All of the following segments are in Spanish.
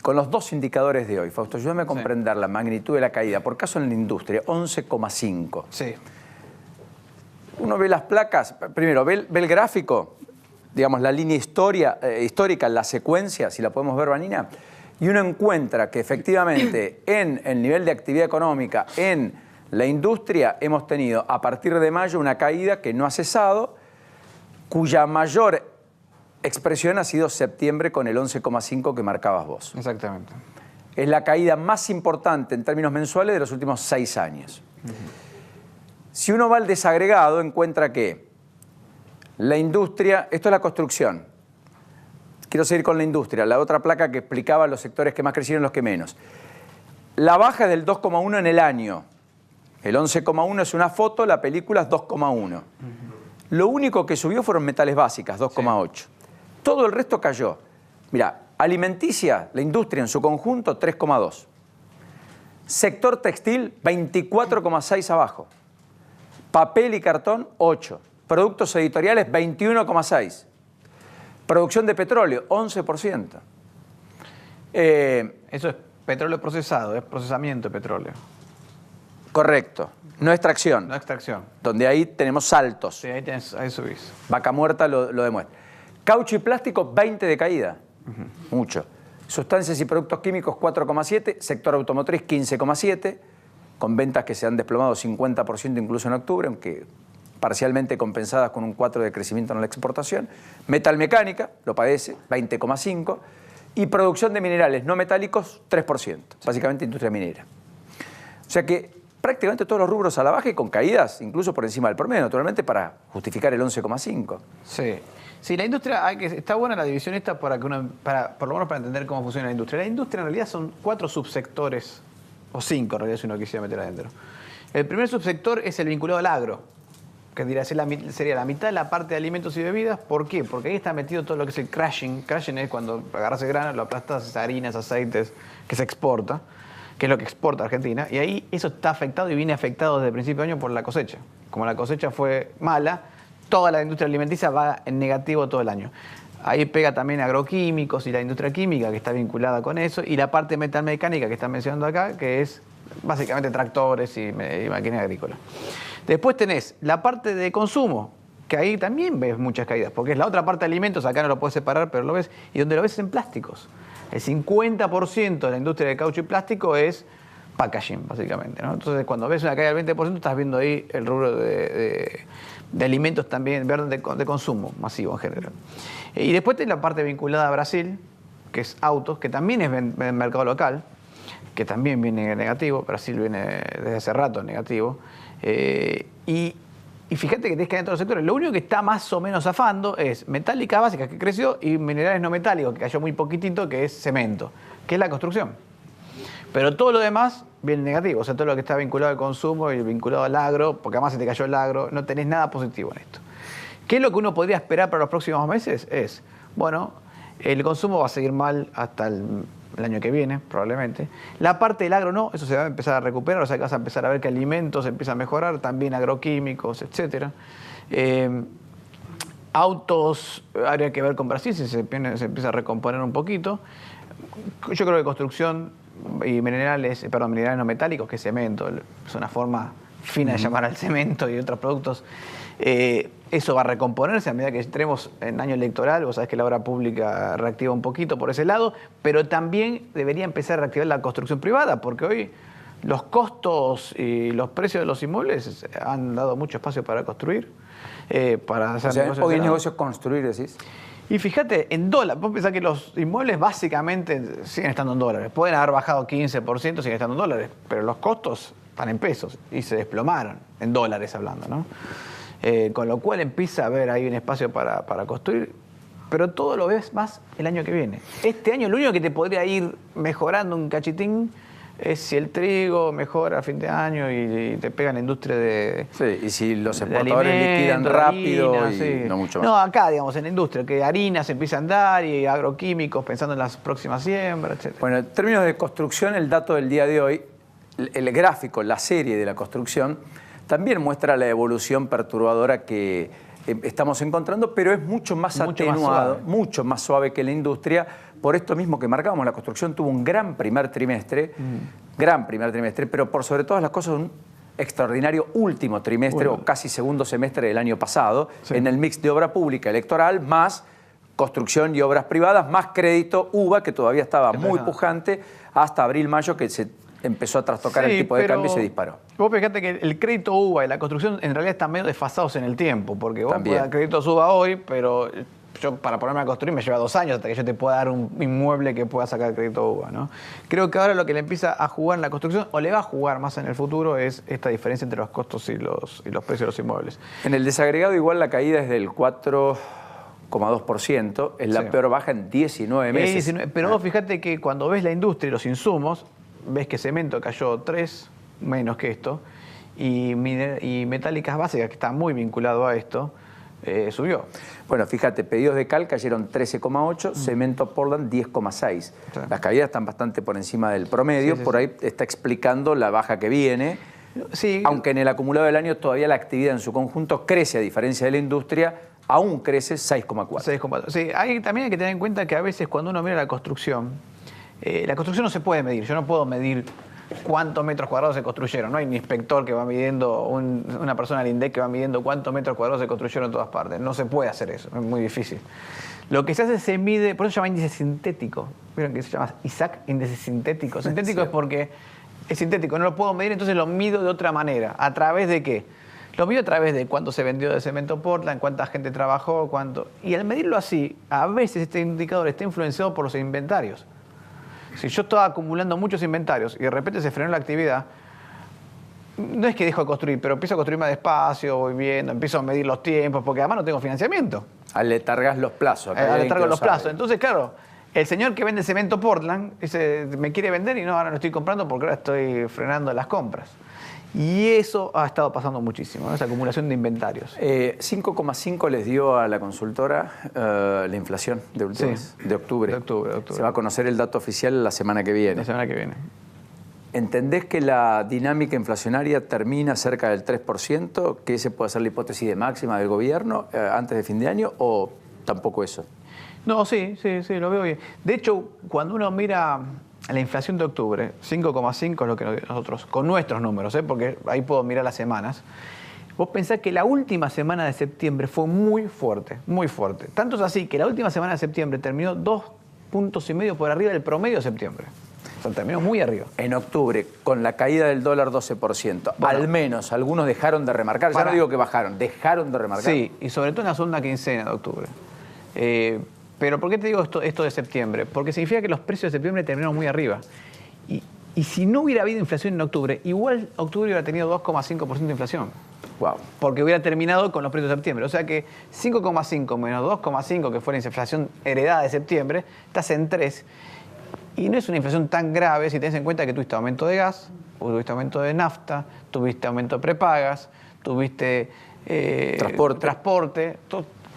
con los dos indicadores de hoy, Fausto, ayúdame a comprender la magnitud de la caída. Por caso en la industria, 11,5. Sí. Uno ve las placas, primero ve el gráfico, digamos la línea histórica, la secuencia, si la podemos ver, Vanina, y uno encuentra que efectivamente en el nivel de actividad económica, en la industria, hemos tenido a partir de mayo una caída que no ha cesado, cuya mayor expresión ha sido septiembre con el 11,5 que marcabas vos. Exactamente. Es la caída más importante en términos mensuales de los últimos 6 años. Si uno va al desagregado, encuentra que la industria, esto es la construcción. Quiero seguir con la industria, la otra placa que explicaba los sectores que más crecieron y los que menos. La baja es del 2,1 en el año. El 11,1 es una foto, la película es 2,1. Lo único que subió fueron metales básicas, 2,8. Sí. Todo el resto cayó. Mira, alimenticia, la industria en su conjunto, 3,2. Sector textil, 24,6 abajo. Papel y cartón, 8. Productos editoriales, 21,6. Producción de petróleo, 11%. Eso es petróleo procesado, es procesamiento de petróleo. Correcto. No extracción. No extracción. Donde ahí tenemos saltos. Sí, ahí subís. Vaca muerta lo demuestra. Caucho y plástico, 20 de caída. Mucho. Sustancias y productos químicos, 4,7. Sector automotriz, 15,7. Con ventas que se han desplomado 50% incluso en octubre, aunque parcialmente compensadas con un 4% de crecimiento en la exportación. Metalmecánica, lo padece, 20,5%. Y producción de minerales no metálicos, 3%. Básicamente industria minera. O sea que prácticamente todos los rubros a la baja y con caídas incluso por encima del promedio, naturalmente, para justificar el 11,5%. Sí. Sí, la industria, está buena la división esta por lo menos para entender cómo funciona la industria. La industria en realidad son 4 subsectores, o 5 en realidad si uno quisiera meter adentro. El primer subsector es el vinculado al agro, que sería la mitad de la parte de alimentos y bebidas. ¿Por qué? Porque ahí está metido todo lo que es el crushing. Crushing es cuando agarras el grano, lo aplastas, harinas, aceites, que se exporta, que es lo que exporta Argentina. Y ahí eso está afectado y viene afectado desde el principio de año por la cosecha. Como la cosecha fue mala, toda la industria alimenticia va en negativo todo el año. Ahí pega también agroquímicos y la industria química, que está vinculada con eso, y la parte metalmecánica que están mencionando acá, que es básicamente tractores y maquinaria agrícola. Después tenés la parte de consumo, que ahí también ves muchas caídas, porque es la otra parte de alimentos, acá no lo puedes separar, pero lo ves, y donde lo ves es en plásticos. El 50% de la industria de caucho y plástico es packaging, básicamente, ¿no? Entonces, cuando ves una caída del 20%, estás viendo ahí el rubro de alimentos también, de consumo masivo en general. Y después tenés la parte vinculada a Brasil, que es autos, que también es mercado local, que también viene negativo. Brasil viene desde hace rato negativo. Y fíjate que tenés que ir en todos los sectores. Lo único que está más o menos zafando es metálica básica, que creció, y minerales no metálicos, que cayó muy poquitito, que es cemento, que es la construcción. Pero todo lo demás viene negativo. O sea, todo lo que está vinculado al consumo y vinculado al agro, porque además se te cayó el agro, no tenés nada positivo en esto. ¿Qué es lo que uno podría esperar para los próximos meses? Es, bueno, el consumo va a seguir mal hasta el año que viene, probablemente. La parte del agro no, eso se va a empezar a recuperar, o sea que vas a empezar a ver que alimentos empiezan a mejorar, también agroquímicos, etc. Autos, habría que ver con Brasil si se empieza a recomponer un poquito. Yo creo que construcción y minerales no metálicos, que es cemento, es una forma fina de llamar al cemento y otros productos. Eso va a recomponerse a medida que entremos en año electoral. Vos sabés que la obra pública reactiva un poquito por ese lado, pero también debería empezar a reactivar la construcción privada, porque hoy los costos y los precios de los inmuebles han dado mucho espacio para construir, para hacer negocios. Hoy es negocio construir, decís. Y fíjate, en dólares, vos pensás que los inmuebles básicamente siguen estando en dólares. Pueden haber bajado 15%, siguen estando en dólares, pero los costos están en pesos y se desplomaron, en dólares hablando, ¿no? Con lo cual empieza a haber ahí un espacio para construir, pero todo lo ves más el año que viene. Este año lo único que te podría ir mejorando un cachitín es si el trigo mejora a fin de año y te pega en la industria de... Sí, y si los exportadores liquidan rápido harina, y sí. no mucho más. No, acá, digamos, en la industria, que harinas empieza a andar y agroquímicos pensando en las próximas siembras, etc. Bueno, en términos de construcción, el dato del día de hoy, el gráfico, la serie de la construcción, también muestra la evolución perturbadora que estamos encontrando, pero es mucho más atenuado, mucho más suave que la industria, por esto mismo que marcábamos, la construcción tuvo un gran primer trimestre, pero por sobre todas las cosas un extraordinario último trimestre o casi segundo semestre del año pasado, en el mix de obra pública electoral, más construcción y obras privadas, más crédito UVA, que todavía estaba muy pujante, hasta abril-mayo, que se empezó a trastocar el tipo de cambio y se disparó. Vos fíjate que el crédito UVA y la construcción en realidad están medio desfasados en el tiempo, porque vos También. el crédito suba hoy, pero yo para ponerme a construir me lleva 2 años hasta que yo te pueda dar un inmueble que pueda sacar crédito UVA, ¿no? Creo que ahora lo que le empieza a jugar en la construcción, o le va a jugar más en el futuro, es esta diferencia entre los costos y los precios de los inmuebles. En el desagregado igual la caída es del 4,2%, es la peor baja en 19 meses. Pero vos fíjate que cuando ves la industria y los insumos, ves que cemento cayó 3 menos que esto, y metálicas básicas, que está muy vinculado a esto, subió. Bueno, fíjate, pedidos de cal cayeron 13,8, cemento Portland 10,6. Sí. Las caídas están bastante por encima del promedio, por ahí está explicando la baja que viene. Sí. Aunque en el acumulado del año todavía la actividad en su conjunto crece, a diferencia de la industria, aún crece 6,4. 6,4. Sí, también hay que tener en cuenta que a veces cuando uno mira la construcción no se puede medir. Yo no puedo medir cuántos metros cuadrados se construyeron. No hay un inspector que va midiendo, una persona del INDEC que va midiendo cuántos metros cuadrados se construyeron en todas partes. No se puede hacer eso, es muy difícil. Lo que se hace se mide, por eso se llama índice sintético. ¿Vieron que se llama ISAC, índice sintético? Sintético es porque es sintético, no lo puedo medir, entonces lo mido de otra manera. ¿A través de qué? Lo mido a través de cuánto se vendió de cemento Portland, cuánta gente trabajó, cuánto. Y al medirlo así, a veces este indicador está influenciado por los inventarios. Si yo estaba acumulando muchos inventarios y de repente se frenó la actividad, no es que dejo de construir, pero empiezo a construir más despacio, voy viendo, empiezo a medir los tiempos, porque además no tengo financiamiento. Aletargas los plazos. Aletargo los plazos. Entonces, claro, el señor que vende cemento Portland dice, me quiere vender y no, ahora no estoy comprando porque ahora estoy frenando las compras. Y eso ha estado pasando muchísimo, ¿no? Esa acumulación de inventarios. 5,5 les dio a la consultora la inflación de octubre. De octubre. Se va a conocer el dato oficial la semana que viene. La semana que viene. ¿Entendés que la dinámica inflacionaria termina cerca del 3%? ¿Que esa puede ser la hipótesis de máxima del gobierno antes de fin de año o tampoco eso? No, sí, lo veo bien. De hecho, cuando uno mira la inflación de octubre, 5,5 es lo que nosotros, con nuestros números, porque ahí puedo mirar las semanas, vos pensás que la última semana de septiembre fue muy fuerte, muy fuerte. Tanto es así que la última semana de septiembre terminó 2,5 puntos por arriba del promedio de septiembre. O sea, terminó muy arriba. En octubre, con la caída del dólar 12%, bueno, al menos algunos dejaron de remarcar, ya no digo que bajaron, dejaron de remarcar. Sí, y sobre todo en la segunda quincena de octubre. Pero ¿por qué te digo esto de septiembre? Porque significa que los precios de septiembre terminaron muy arriba. Y si no hubiera habido inflación en octubre, igual octubre hubiera tenido 2,5% de inflación. Wow. Porque hubiera terminado con los precios de septiembre. O sea que 5,5 menos 2,5, que fue la inflación heredada de septiembre, estás en 3. Y no es una inflación tan grave si tenés en cuenta que tuviste aumento de gas, tuviste aumento de nafta, tuviste aumento de prepagas, tuviste transporte,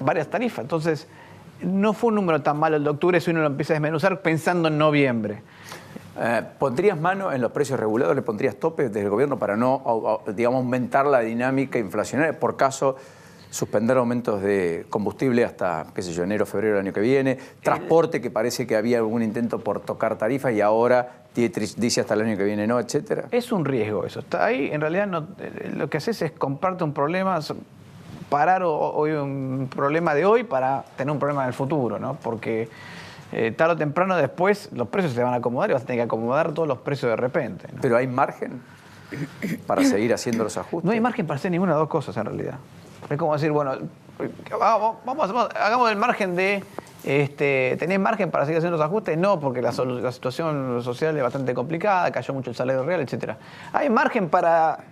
varias tarifas. Entonces, no fue un número tan malo el de octubre si uno lo empieza a desmenuzar pensando en noviembre. ¿Pondrías mano en los precios regulados? ¿Le pondrías tope desde el gobierno para no, digamos, aumentar la dinámica inflacionaria? Por caso, suspender aumentos de combustible hasta, qué sé yo, enero, febrero del año que viene. Transporte, que parece que había algún intento por tocar tarifas y ahora Dietrich dice hasta el año que viene no, etcétera. Es un riesgo eso. Está ahí, en realidad, lo que haces es comprarte un problema, parar hoy un problema de hoy para tener un problema en el futuro, ¿no? Porque tarde o temprano después los precios se van a acomodar y vas a tener que acomodar todos los precios de repente, ¿no? ¿Pero hay margen para seguir haciendo los ajustes? No hay margen para hacer ninguna de las dos cosas en realidad. Es como decir, bueno, hagamos el margen de... ¿Tenés margen para seguir haciendo los ajustes? No, porque la situación social es bastante complicada, cayó mucho el salario real, etc. ¿Hay margen para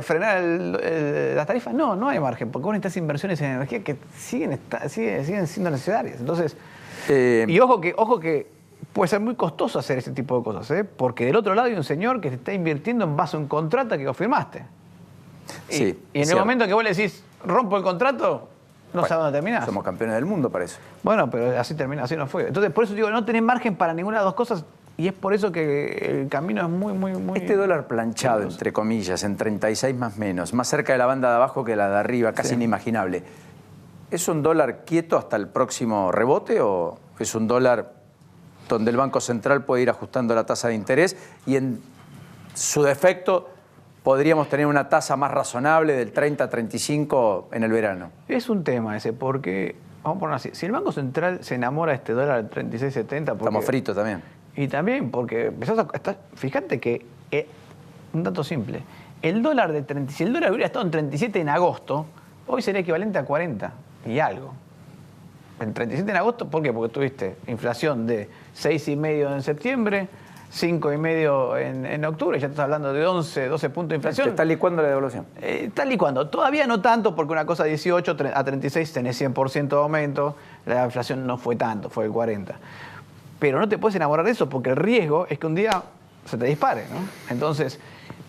frenar las tarifas? No, no hay margen, porque vos necesitas inversiones en energía que siguen siendo necesarias. Entonces, y ojo que puede ser muy costoso hacer ese tipo de cosas, porque del otro lado hay un señor que te está invirtiendo en base a un contrato que vos firmaste. Sí, y en el momento que vos le decís, rompo el contrato, no sabes dónde terminás. Somos campeones del mundo para eso. Bueno, pero así termina, así no fue. Entonces, por eso digo, no tenés margen para ninguna de las dos cosas y es por eso que el camino es muy... Este dólar planchado, entre comillas, en 36 más menos, más cerca de la banda de abajo que la de arriba, casi inimaginable. ¿Es un dólar quieto hasta el próximo rebote o que es un dólar donde el Banco Central puede ir ajustando la tasa de interés y en su defecto podríamos tener una tasa más razonable del 30 a 35 en el verano. Es un tema ese, porque, vamos a ponerlo así, si el Banco Central se enamora de este dólar al 36.70... Estamos fritos también. Y también porque fíjate que, un dato simple, el dólar si el dólar hubiera estado en 37 en agosto, hoy sería equivalente a 40 y algo. En 37 en agosto, ¿por qué? Porque tuviste inflación de 6,5 en septiembre, 5,5 en octubre, ya estás hablando de 11, 12 puntos de inflación. ¿Te está licuando la devaluación? Está licuando. Todavía no tanto, porque una cosa 18 a 36 tenés 100% de aumento, la inflación no fue tanto, fue el 40%. Pero no te puedes enamorar de eso, porque el riesgo es que un día se te dispare, ¿no? Entonces,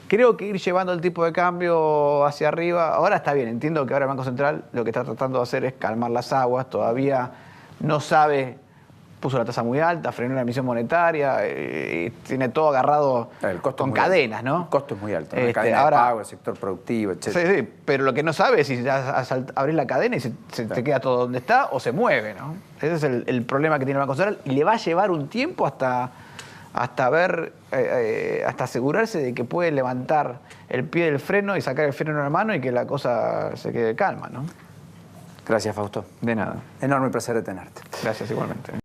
creo que ir llevando el tipo de cambio hacia arriba, ahora está bien, entiendo que ahora el Banco Central lo que está tratando de hacer es calmar las aguas, todavía no sabe, puso la tasa muy alta, frenó la emisión monetaria, tiene todo agarrado con cadenas, ¿no? El costo es muy alto, ¿no? La cadena ahora, de pago, el sector productivo, etc. Sí, sí, pero lo que no sabe es si abrís la cadena y te queda todo donde está o se mueve, ¿no? Ese es el problema que tiene el Banco Central y le va a llevar un tiempo hasta asegurarse de que puede levantar el pie del freno y sacar el freno en la mano y que la cosa se quede calma, ¿no? Gracias, Fausto. De nada. Enorme placer de tenerte. Gracias igualmente.